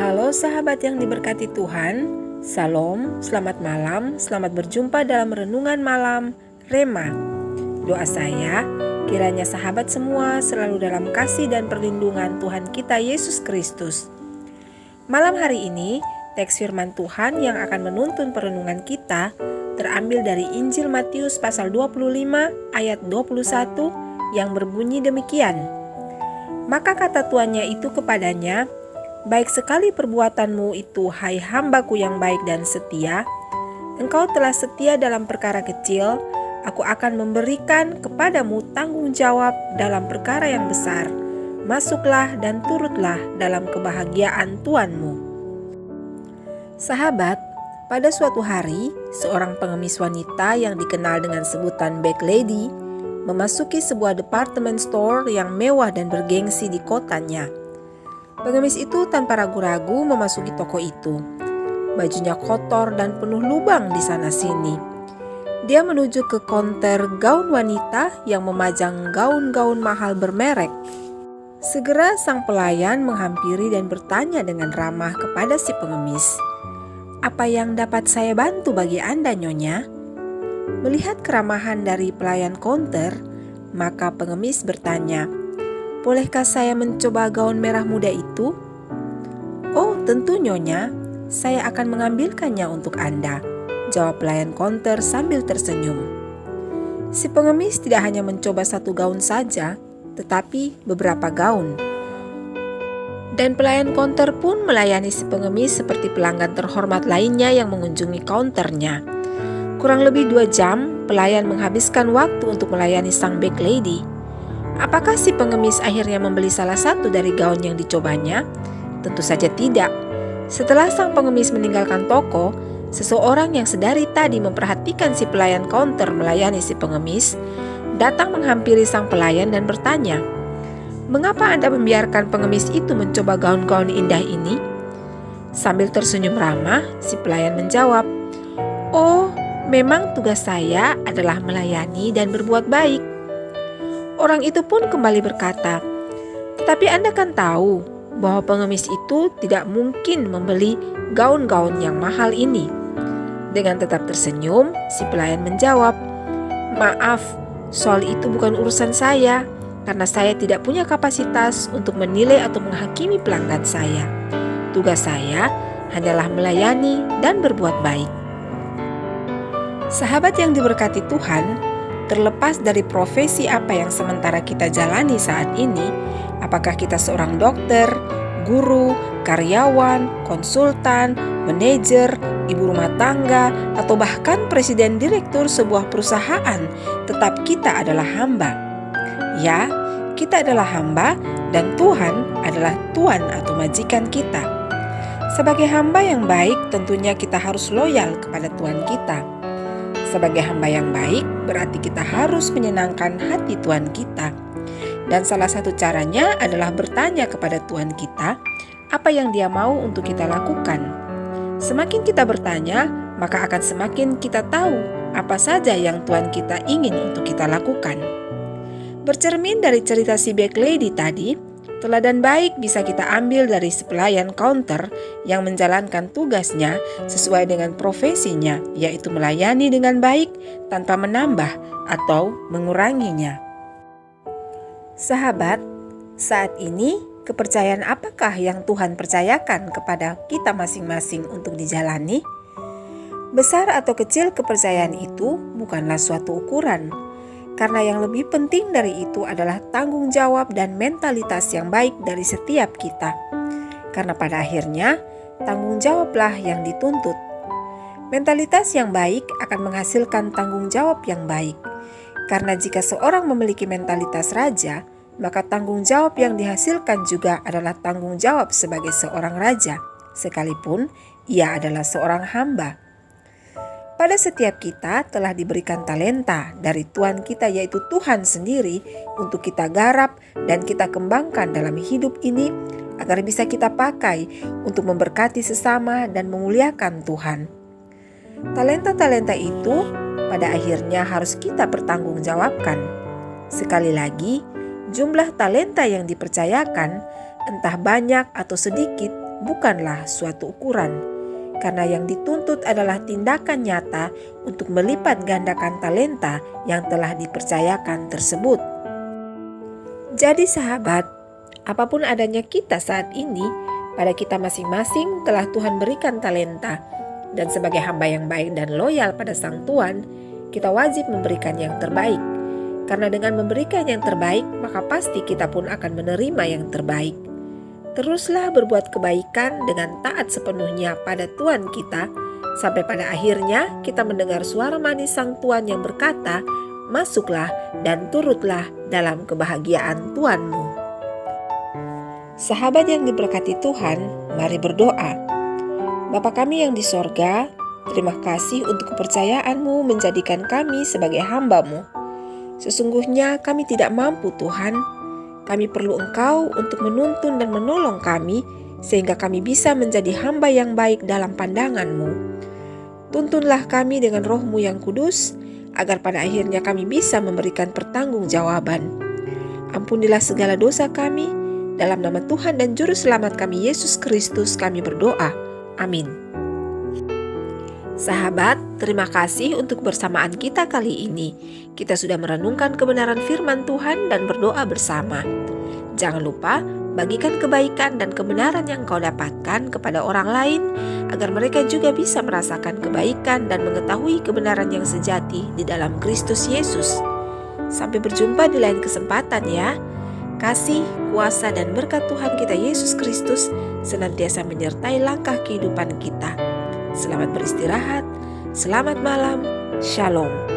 Halo sahabat yang diberkati Tuhan, Salam, selamat malam, selamat berjumpa dalam Renungan Malam Rema. Doa saya, kiranya sahabat semua selalu dalam kasih dan perlindungan Tuhan kita Yesus Kristus. Malam hari ini, teks firman Tuhan yang akan menuntun perenungan kita terambil dari Injil Matius pasal 25 ayat 21 yang berbunyi demikian. Maka kata tuannya itu kepadanya, "Baik sekali perbuatanmu itu, hai hambaku yang baik dan setia. Engkau telah setia dalam perkara kecil, aku akan memberikan kepadamu tanggung jawab dalam perkara yang besar. Masuklah dan turutlah dalam kebahagiaan Tuanmu." Sahabat, pada suatu hari, seorang pengemis wanita yang dikenal dengan sebutan Bag Lady memasuki sebuah department store yang mewah dan bergengsi di kotanya. Pengemis itu tanpa ragu-ragu memasuki toko itu. Bajunya kotor dan penuh lubang di sana-sini. Dia menuju ke konter gaun wanita yang memajang gaun-gaun mahal bermerek. Segera sang pelayan menghampiri dan bertanya dengan ramah kepada si pengemis, "Apa yang dapat saya bantu bagi Anda, Nyonya?" Melihat keramahan dari pelayan konter, maka pengemis bertanya, "Bolehkah saya mencoba gaun merah muda itu?" "Oh, tentu Nyonya, saya akan mengambilkannya untuk Anda," jawab pelayan konter sambil tersenyum. Si pengemis tidak hanya mencoba satu gaun saja, tetapi beberapa gaun. Dan pelayan konter pun melayani si pengemis seperti pelanggan terhormat lainnya yang mengunjungi kaunternya. Kurang lebih 2 jam, pelayan menghabiskan waktu untuk melayani sang Bag Lady. Apakah si pengemis akhirnya membeli salah satu dari gaun yang dicobanya? Tentu saja tidak. Setelah sang pengemis meninggalkan toko, seseorang yang sedari tadi memperhatikan si pelayan kaunter melayani si pengemis, datang menghampiri sang pelayan dan bertanya, "Mengapa Anda membiarkan pengemis itu mencoba gaun-gaun indah ini?" Sambil tersenyum ramah, si pelayan menjawab, "Oh, memang tugas saya adalah melayani dan berbuat baik." Orang itu pun kembali berkata, "Tetapi Anda kan tahu bahwa pengemis itu tidak mungkin membeli gaun-gaun yang mahal ini." Dengan tetap tersenyum, si pelayan menjawab, "Maaf, soal itu bukan urusan saya, karena saya tidak punya kapasitas untuk menilai atau menghakimi pelanggan saya. Tugas saya hanyalah melayani dan berbuat baik." Sahabat yang diberkati Tuhan, terlepas dari profesi apa yang sementara kita jalani saat ini, apakah kita seorang dokter, guru, karyawan, konsultan, manajer, ibu rumah tangga, atau bahkan presiden direktur sebuah perusahaan, tetap kita adalah hamba. Ya, kita adalah hamba dan Tuhan adalah tuan atau majikan kita. Sebagai hamba yang baik, tentunya kita harus loyal kepada Tuhan kita. Sebagai hamba yang baik, berarti kita harus menyenangkan hati Tuhan kita. Dan salah satu caranya adalah bertanya kepada Tuhan kita, apa yang Dia mau untuk kita lakukan. Semakin kita bertanya, maka akan semakin kita tahu apa saja yang Tuhan kita ingin untuk kita lakukan. Bercermin dari cerita si Bag Lady tadi, teladan baik bisa kita ambil dari si pelayan kaunter yang menjalankan tugasnya sesuai dengan profesinya, yaitu melayani dengan baik tanpa menambah atau menguranginya. Sahabat, saat ini kepercayaan apakah yang Tuhan percayakan kepada kita masing-masing untuk dijalani? Besar atau kecil kepercayaan itu bukanlah suatu ukuran. Karena yang lebih penting dari itu adalah tanggung jawab dan mentalitas yang baik dari setiap kita. Karena pada akhirnya, tanggung jawablah yang dituntut. Mentalitas yang baik akan menghasilkan tanggung jawab yang baik. Karena jika seorang memiliki mentalitas raja, maka tanggung jawab yang dihasilkan juga adalah tanggung jawab sebagai seorang raja, sekalipun ia adalah seorang hamba. Pada setiap kita telah diberikan talenta dari Tuhan kita, yaitu Tuhan sendiri, untuk kita garap dan kita kembangkan dalam hidup ini agar bisa kita pakai untuk memberkati sesama dan memuliakan Tuhan. Talenta-talenta itu pada akhirnya harus kita pertanggungjawabkan. Sekali lagi, jumlah talenta yang dipercayakan, entah banyak atau sedikit, bukanlah suatu ukuran, karena yang dituntut adalah tindakan nyata untuk melipat gandakan talenta yang telah dipercayakan tersebut. Jadi sahabat, apapun adanya kita saat ini, pada kita masing-masing telah Tuhan berikan talenta, dan sebagai hamba yang baik dan loyal pada Sang Tuhan, kita wajib memberikan yang terbaik. Karena dengan memberikan yang terbaik, maka pasti kita pun akan menerima yang terbaik. Teruslah berbuat kebaikan dengan taat sepenuhnya pada Tuhan kita, sampai pada akhirnya kita mendengar suara manis Sang Tuhan yang berkata, "Masuklah dan turutlah dalam kebahagiaan Tuhanmu." Sahabat yang diberkati Tuhan, mari berdoa. Bapa kami yang di sorga, terima kasih untuk kepercayaan-Mu menjadikan kami sebagai hamba-Mu. Sesungguhnya kami tidak mampu, Tuhan. Kami perlu Engkau untuk menuntun dan menolong kami, sehingga kami bisa menjadi hamba yang baik dalam pandangan-Mu. Tuntunlah kami dengan Roh-Mu yang kudus, agar pada akhirnya kami bisa memberikan pertanggungjawaban. Ampunilah segala dosa kami, dalam nama Tuhan dan Juru Selamat kami Yesus Kristus kami berdoa. Amin. Sahabat, terima kasih untuk bersamaan kita kali ini. Kita sudah merenungkan kebenaran firman Tuhan dan berdoa bersama. Jangan lupa bagikan kebaikan dan kebenaran yang kau dapatkan kepada orang lain, agar mereka juga bisa merasakan kebaikan dan mengetahui kebenaran yang sejati di dalam Kristus Yesus. Sampai berjumpa di lain kesempatan ya. Kasih, kuasa, dan berkat Tuhan kita Yesus Kristus senantiasa menyertai langkah kehidupan kita. Selamat beristirahat, selamat malam, shalom.